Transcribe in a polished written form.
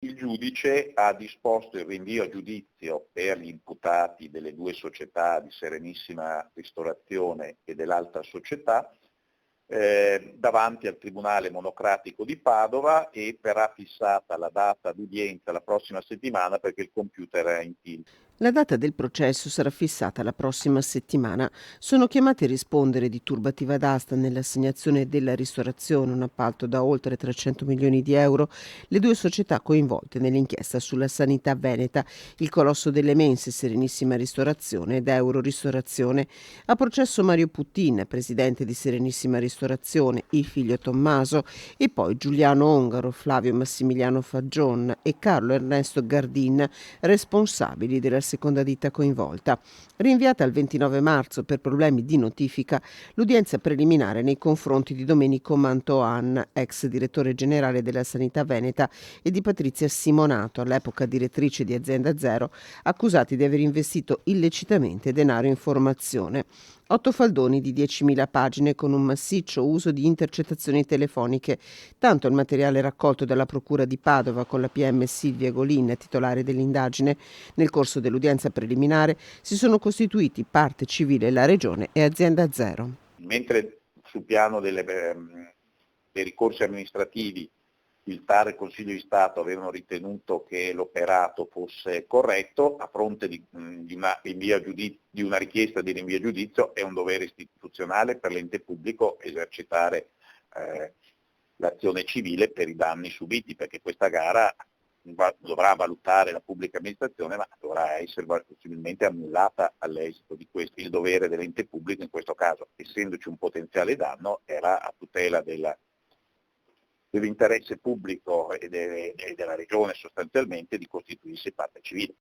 Il giudice ha disposto il rinvio a giudizio per gli imputati delle due società di Serenissima Ristorazione e dell'altra società davanti al Tribunale Monocratico di Padova e verrà fissata la data d'udienza la prossima settimana perché il computer è in tilt. La data del processo sarà fissata la prossima settimana. Sono chiamati a rispondere di turbativa d'asta nell'assegnazione della ristorazione, un appalto da oltre 300 milioni di euro, le due società coinvolte nell'inchiesta sulla sanità veneta, il Colosso delle Mense, Serenissima Ristorazione ed Euro Ristorazione. A processo Mario Puttin, presidente di Serenissima Ristorazione, il figlio Tommaso, e poi Giuliano Ongaro, Flavio Massimiliano Faggion e Carlo Ernesto Gardin, responsabili della seconda ditta coinvolta. Rinviata al 29 marzo per problemi di notifica, l'udienza preliminare nei confronti di Domenico Mantoan, ex direttore generale della Sanità Veneta, e di Patrizia Simonato, all'epoca direttrice di Azienda Zero, accusati di aver investito illecitamente denaro in formazione. 8 faldoni di 10.000 pagine con un massiccio uso di intercettazioni telefoniche. Tanto il materiale raccolto dalla Procura di Padova con la PM Silvia Golin, titolare dell'indagine. Nel corso dell'udienza preliminare si sono costituiti parte civile la Regione e Azienda Zero. Mentre sul piano dei ricorsi amministrativi il TAR e il Consiglio di Stato avevano ritenuto che l'operato fosse corretto, a fronte di una richiesta di rinvio a giudizio è un dovere istituzionale per l'ente pubblico esercitare l'azione civile per i danni subiti, perché questa gara dovrà valutare la pubblica amministrazione, ma dovrà essere possibilmente annullata all'esito di questo. Il dovere dell'ente pubblico in questo caso, essendoci un potenziale danno, era a tutela dell'interesse pubblico e della Regione sostanzialmente di costituirsi parte civile.